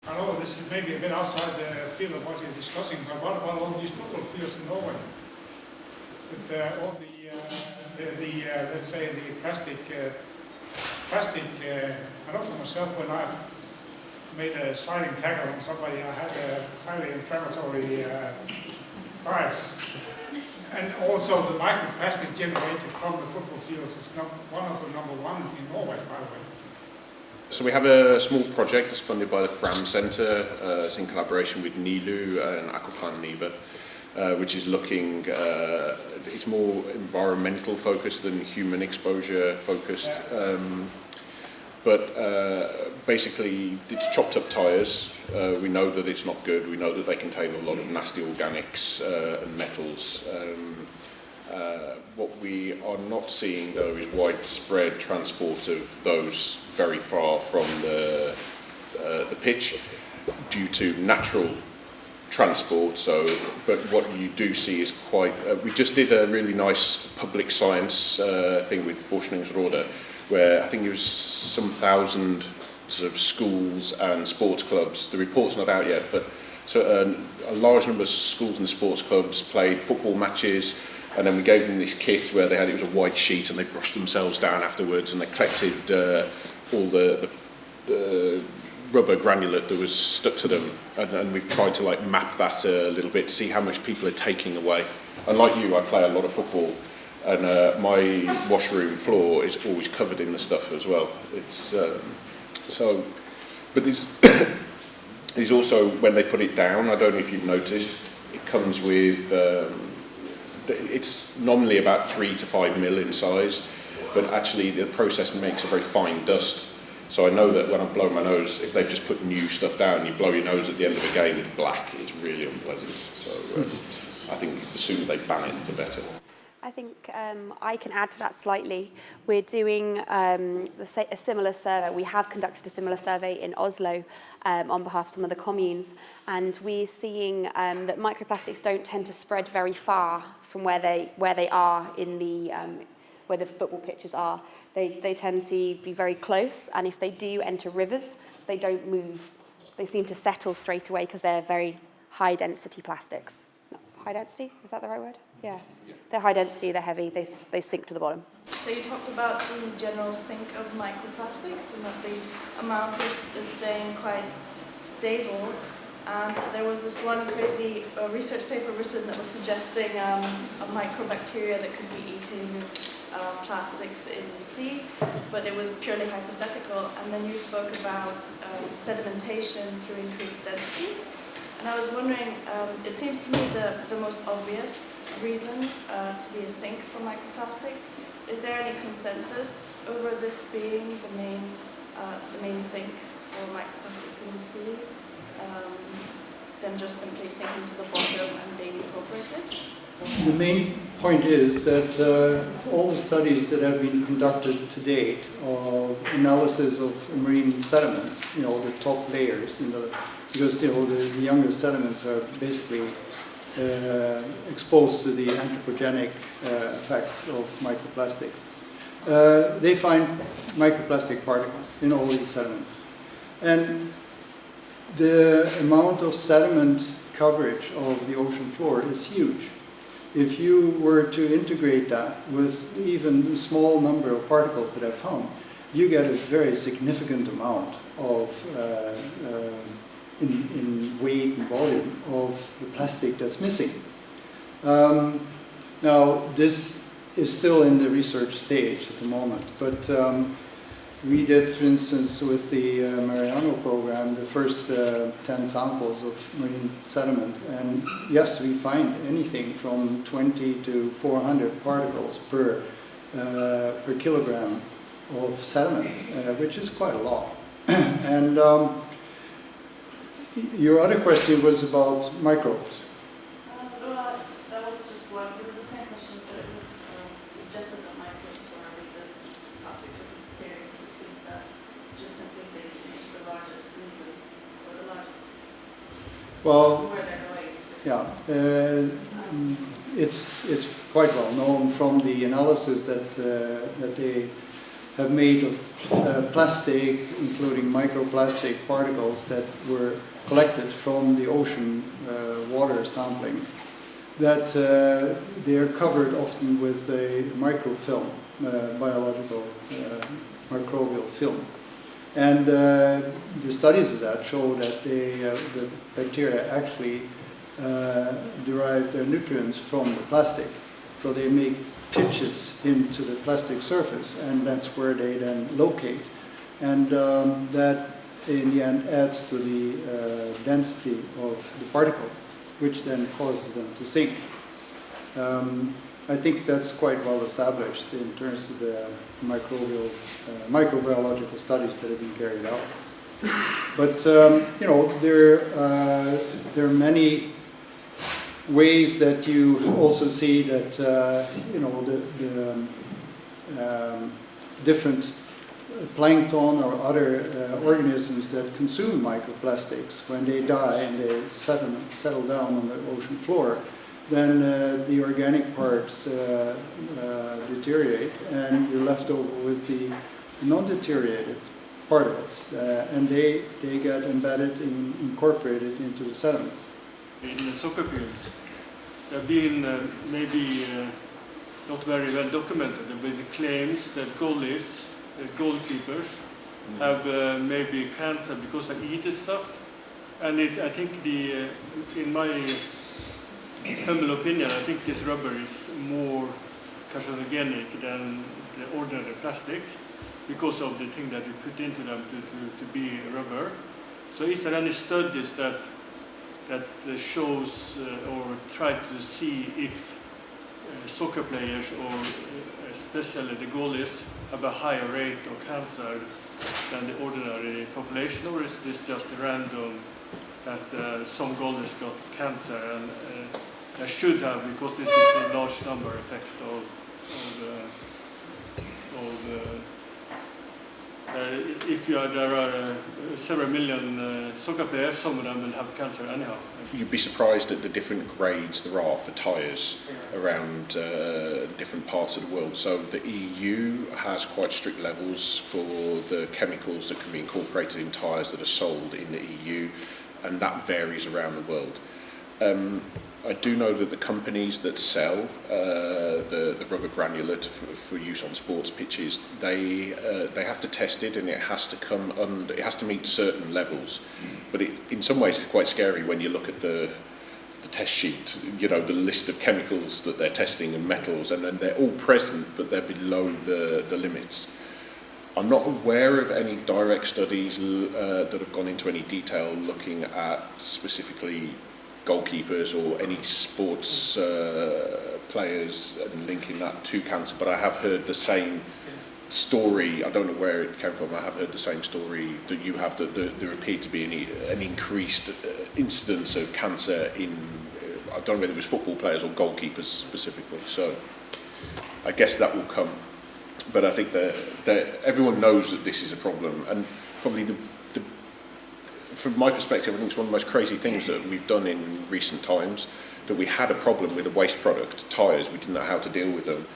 I know this is maybe a bit outside the field of what you're discussing, but what about all these football fields in Norway? With all let's say the plastic. I know for myself when I've made a sliding tackle on somebody, I had a highly inflammatory bias. And also the microplastic generated from the football fields is one of the number one in Norway, by the way. So we have a small project that's funded by the Fram Centre. It's in collaboration with NILU and Aquaplan NIBA, which is looking, it's more environmental focused than human exposure focused. But basically it's chopped up tyres. We know that it's not good. We know that they contain a lot of nasty organics and metals. What we are not seeing though is widespread transport of those very far from the pitch due to natural transport. So, but what you do see is quite. We just did a really nice public science thing with Forskningsrådet, where I think it was some thousand sort of schools and sports clubs. The report's not out yet, but so a large number of schools and sports clubs played football matches. And then we gave them this kit where it was a white sheet and they brushed themselves down afterwards, and they collected all the rubber granulate that was stuck to them. And we've tried to like map that a little bit to see how much people are taking away. And like you, I play a lot of football, and my washroom floor is always covered in the stuff as well. It's but there's also, when they put it down, I don't know if you've noticed, it comes with. It's nominally about 3 to 5 mil in size, but actually the process makes a very fine dust. So I know that when I blow my nose, if they've just put new stuff down, you blow your nose at the end of a game, it's black. It's really unpleasant. So I think the sooner they ban it, the better. I think I can add to that slightly. We're doing a similar survey. We have conducted a similar survey in Oslo on behalf of some of the communes, and we're seeing that microplastics don't tend to spread very far from where they are in the where the football pitches are. They tend to be very close, and if they do enter rivers, they don't move. They seem to settle straight away because they're very high density plastics. No, high density, is that the right word? Yeah. They're high density, they're heavy, they sink to the bottom. So you talked about the general sink of microplastics and that the amount is staying quite stable. And there was this one crazy research paper written that was suggesting a microbacteria that could be eating plastics in the sea, but it was purely hypothetical. And then you spoke about sedimentation through increased density. And I was wondering, it seems to me the most obvious reason to be a sink for microplastics. Is there any consensus over this being the main sink for microplastics in the sea? Than just simply sinking to the bottom and being incorporated? The main point is that all the studies that have been conducted to date of analysis of marine sediments, the top layers, because the younger sediments are basically exposed to the anthropogenic effects of microplastics. They find microplastic particles in all these sediments. And the amount of sediment coverage of the ocean floor is huge. If you were to integrate that with even a small number of particles that I've found, you get a very significant amount of in weight and volume of the plastic that's missing. Now, this is still in the research stage at the moment, but we did, for instance, with the Mariano program, the first 10 samples of marine sediment, and yes, we find anything from 20 to 400 particles per kilogram of sediment, which is quite a lot. And your other question was about microbes. Well, that was just one. It was the same question, but it was suggested that microbes were a reason plastics are disappearing. It seems that just simply saying it's the largest reason, or the largest. Well, where they're going. Yeah, it's quite well known from the analysis that they have made of plastic, including microplastic particles that were collected from the ocean water sampling, that they are covered often with a microfilm, biological microbial film. And the studies of that show that the bacteria actually derive their nutrients from the plastic. So they make pitches into the plastic surface, and that's where they then locate. And that in the end adds to the density of the particle, which then causes them to sink. I think that's quite well established in terms of the microbiological studies that have been carried out. But you know, there are many ways that you also see that you know, the different plankton or other organisms that consume microplastics, when they die and they settle down on the ocean floor, then the organic parts deteriorate, and you're left over with the non-deteriorated particles, and they get embedded and incorporated into the sediments. In the soccer fields, there have been maybe not very well documented. There have been claims that goalies, goalkeepers, have maybe cancer because they eat this stuff. And I think in my humble opinion, I think this rubber is more carcinogenic than the ordinary plastics because of the thing that you put into them to be rubber. So is there any studies that shows or try to see if soccer players, or especially the goalies, have a higher rate of cancer than the ordinary population, or is this just random that some goalies got cancer and they should have, because this is a large number effect of if there are several million soccer players, some of them will have cancer anyhow. You'd be surprised at the different grades there are for tyres around different parts of the world. So the EU has quite strict levels for the chemicals that can be incorporated in tyres that are sold in the EU, and that varies around the world. I do know that the companies that sell the rubber granulate for use on sports pitches, they have to test it, and it has to come under, it has to meet certain levels. But in some ways it's quite scary when you look at the test sheet, you know, the list of chemicals that they're testing and metals, and then they're all present, but they're below the limits. I'm not aware of any direct studies that have gone into any detail looking at specifically goalkeepers or any sports players and linking that to cancer, but I have heard the same story. I don't know where it came from. I have heard the same story that you have, that there appeared to be an increased incidence of cancer in, I don't know whether it was football players or goalkeepers specifically, so I guess that will come. But I think that everyone knows that this is a problem, and probably from my perspective, I think it's one of the most crazy things that we've done in recent times, that we had a problem with a waste product, tyres. We didn't know how to deal with them,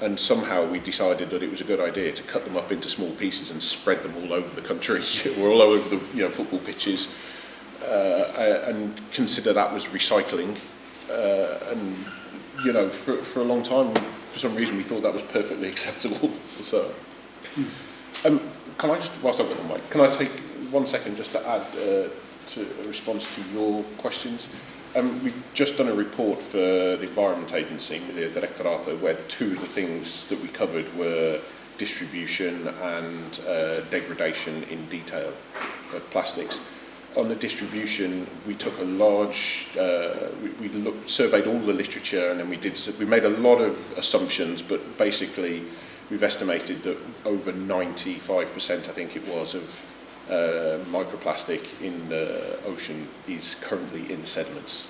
and somehow we decided that it was a good idea to cut them up into small pieces and spread them all over the country. We're all over the football pitches, and consider that was recycling. And for a long time, for some reason, we thought that was perfectly acceptable. So, can I just, whilst I've got the mic, can I take 1 second just to add to a response to your questions? We've just done a report for the Environment Agency, Miljö Direktoratet, where two of the things that we covered were distribution and degradation in detail of plastics. On the distribution, we took a large, we surveyed all the literature, and then we made a lot of assumptions, but basically we've estimated that over 95%, I think it was, of microplastic in the ocean is currently in sediments,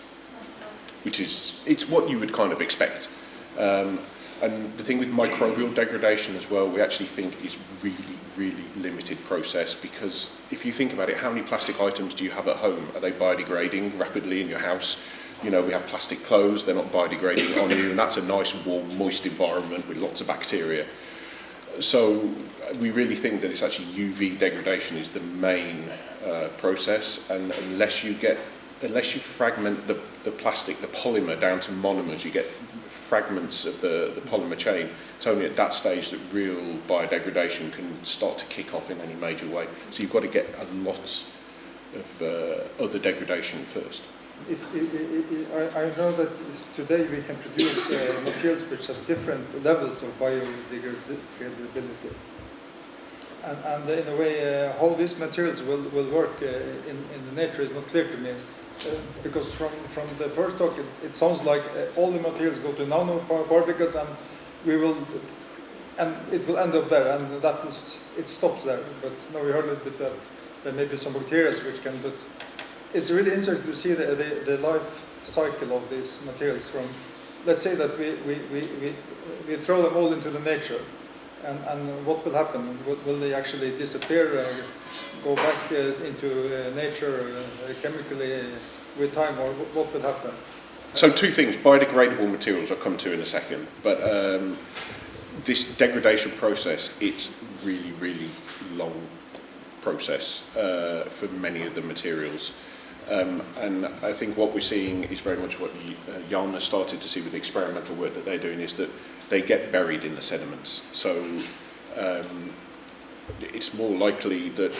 which it's what you would kind of expect. And the thing with microbial degradation as well, we actually think is really, really limited process, because if you think about it, how many plastic items do you have at home? Are they biodegrading rapidly in your house? We have plastic clothes, they're not biodegrading on you, and that's a nice, warm, moist environment with lots of bacteria. So we really think that it's actually UV degradation is the main process, and unless you fragment the plastic, the polymer down to monomers, you get fragments of the polymer chain. It's only at that stage that real biodegradation can start to kick off in any major way. So you've got to get a lot of other degradation first. I know that today we can produce materials which have different levels of biodegradability. And in a way, how these materials will work in the nature is not clear to me. Because from the first talk, it sounds like all the materials go to nanoparticles, and it will end up there, and it stops there. But now we heard a little bit that there may be some bacteria which can. But it's really interesting to see the life cycle of these materials. From, let's say that we throw them all into the nature, and what will happen? Will they actually disappear? Go back into nature chemically with time, or what will happen? So two things, biodegradable materials I'll come to in a second, but this degradation process, it's really, really long process for many of the materials. And I think what we're seeing is very much what Jan has started to see with the experimental work that they're doing, is that they get buried in the sediments. So it's more likely that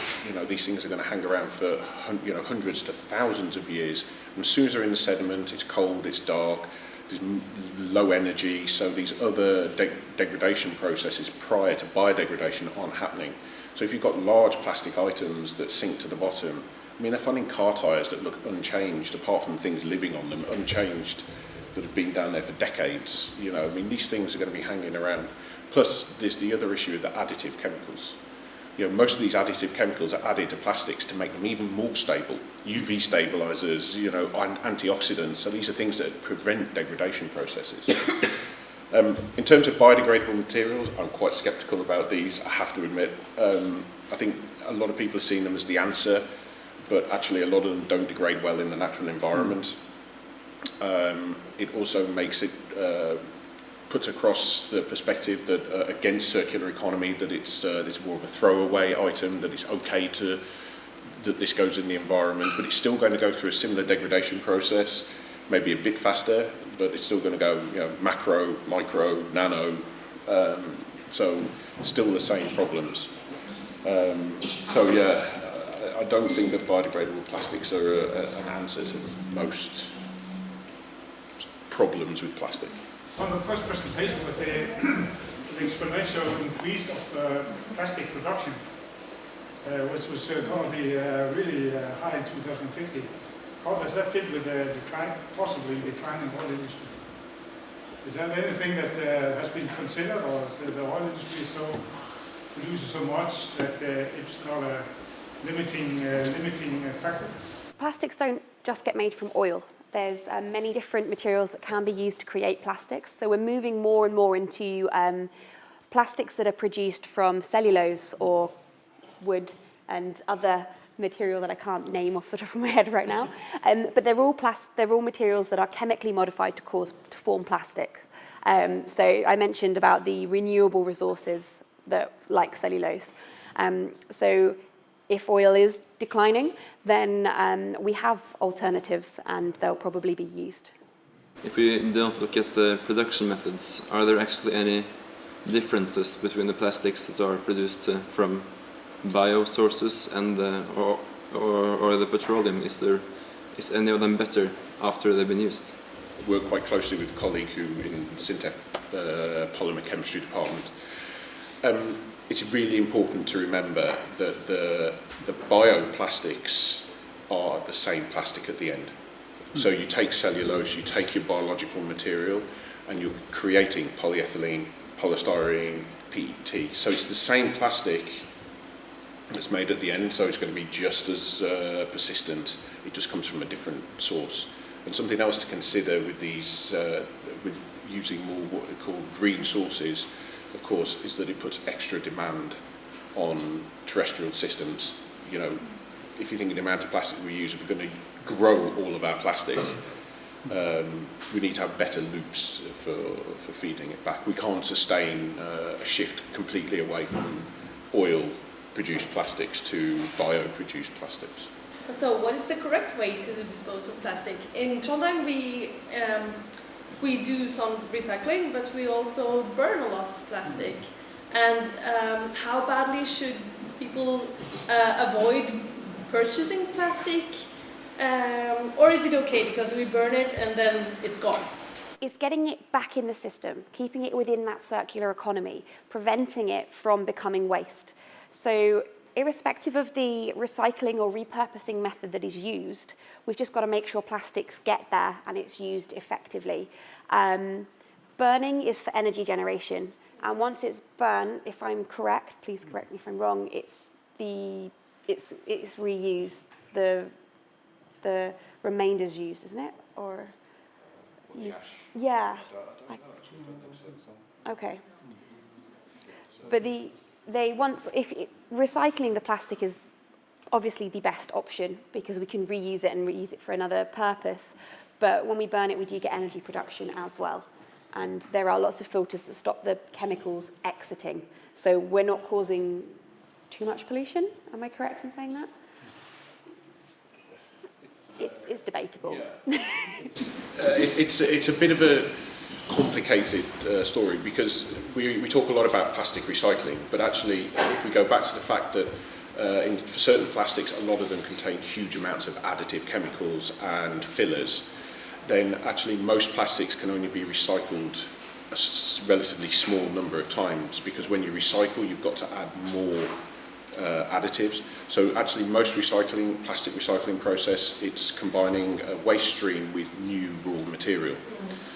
these things are going to hang around for hundreds to thousands of years. And as soon as they're in the sediment, it's cold, it's dark, there's low energy. So these other degradation processes prior to biodegradation aren't happening. So if you've got large plastic items that sink to the bottom, I mean, they're finding car tyres that look unchanged, apart from things living on them, unchanged, that have been down there for decades. I mean, these things are going to be hanging around. Plus, there's the other issue of the additive chemicals. Most of these additive chemicals are added to plastics to make them even more stable. UV stabilizers, antioxidants. So these are things that prevent degradation processes. In terms of biodegradable materials, I'm quite skeptical about these, I have to admit. I think a lot of people have seen them as the answer, but actually a lot of them don't degrade well in the natural environment. It also makes it puts across the perspective that against circular economy, that it's more of a throwaway item, that it's okay that this goes in the environment, but it's still going to go through a similar degradation process, maybe a bit faster, but it's still going to go macro, micro, nano, so still the same problems. I don't think that biodegradable plastics are an answer to most problems with plastic. On the first presentation with the exponential increase of plastic production, which was going to be really high in 2050. How does that fit with the possibly declining oil industry? Is that anything that has been considered, or is the oil industry produces so much that it's not a limiting factor? Plastics don't just get made from oil. There's many different materials that can be used to create plastics. So we're moving more and more into plastics that are produced from cellulose or wood and other material that I can't name off the top of my head right now. But they're all materials that are chemically modified to form plastic. So I mentioned about the renewable resources that like cellulose. So if oil is declining, then we have alternatives and they'll probably be used. If we don't look at the production methods, are there actually any differences between the plastics that are produced from bio sources and or the petroleum? Is any of them better after they've been used? I work quite closely with a colleague who in Syntef polymer chemistry department. It's really important to remember that the bioplastics are the same plastic at the end. So you take cellulose, you take your biological material, and you're creating polyethylene, polystyrene, PET. So it's the same plastic that's made at the end, so it's going to be just as persistent. It just comes from a different source. And something else to consider with these, with using more what are called green sources, of course, is that it puts extra demand on terrestrial systems. If you think of the amount of plastic we use, if we're going to grow all of our plastic, We need to have better loops for feeding it back. We can't sustain a shift completely away from oil-produced plastics to bio-produced plastics. So what is the correct way to dispose of plastic? In Trondheim we do some recycling, but we also burn a lot of plastic. And how badly should people avoid purchasing plastic? Or is it okay because we burn it and then it's gone? It's getting it back in the system, keeping it within that circular economy, preventing it from becoming waste. So irrespective of the recycling or repurposing method that is used, we've just got to make sure plastics get there and it's used effectively. Burning is for energy generation, and once it's burned, if I'm correct, please correct me if I'm wrong, it's reused. The remainder's used, isn't it? Or used? Yeah. Okay. But recycling the plastic is obviously the best option because we can reuse it and reuse it for another purpose. But when we burn it, we do get energy production as well. And there are lots of filters that stop the chemicals exiting. So we're not causing too much pollution. Am I correct in saying that? It's debatable. Yeah. It's a bit of a complicated story because we talk a lot about plastic recycling, but actually if we go back to the fact that for certain plastics a lot of them contain huge amounts of additive chemicals and fillers, then actually most plastics can only be recycled a relatively small number of times, because when you recycle you've got to add more additives. So actually most plastic recycling process, it's combining a waste stream with new raw material.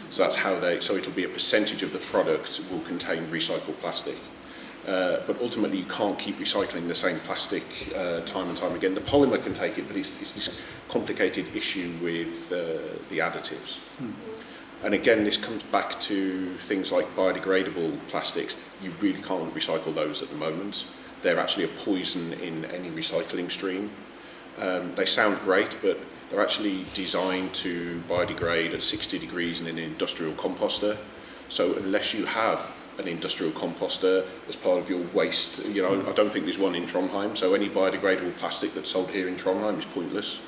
So that's how so it'll be a percentage of the product will contain recycled plastic. But ultimately you can't keep recycling the same plastic time and time again. The polymer can take it, but it's this complicated issue with the additives. And again, this comes back to things like biodegradable plastics. You really can't recycle those at the moment. They're actually a poison in any recycling stream. They sound great, but they're actually designed to biodegrade at 60 degrees in an industrial composter. So unless you have an industrial composter as part of your waste, I don't think there's one in Trondheim, so any biodegradable plastic that's sold here in Trondheim is pointless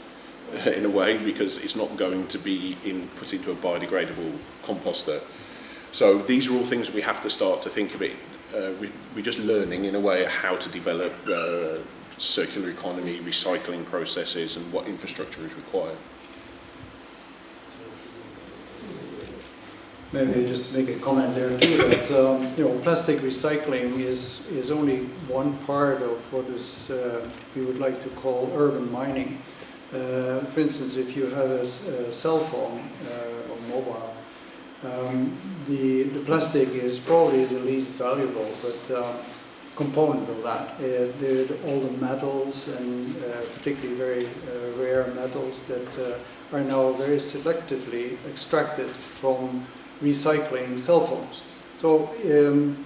in a way, because it's not going to be put into a biodegradable composter. So these are all things we have to start to think about. We're just learning in a way how to develop circular economy, recycling processes, and what infrastructure is required. Maybe just make a comment there too, that plastic recycling is only one part of what is we would like to call urban mining. For instance, if you have a cell phone or mobile, the plastic is probably the least valuable, but component of that. There are all the metals and particularly very rare metals that are now very selectively extracted from recycling cell phones. So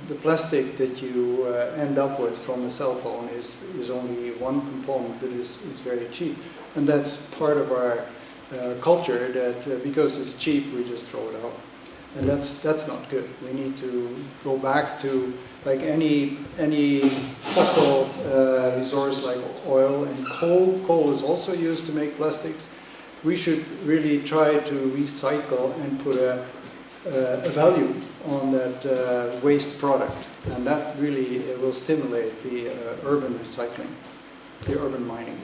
the plastic that you end up with from a cell phone is only one component, but is very cheap. And that's part of our culture, that because it's cheap, we just throw it out. And that's not good. We need to go back to, like any fossil resource like oil and coal. Coal is also used to make plastics. We should really try to recycle and put a value on that waste product, and that really will stimulate the urban recycling, the urban mining.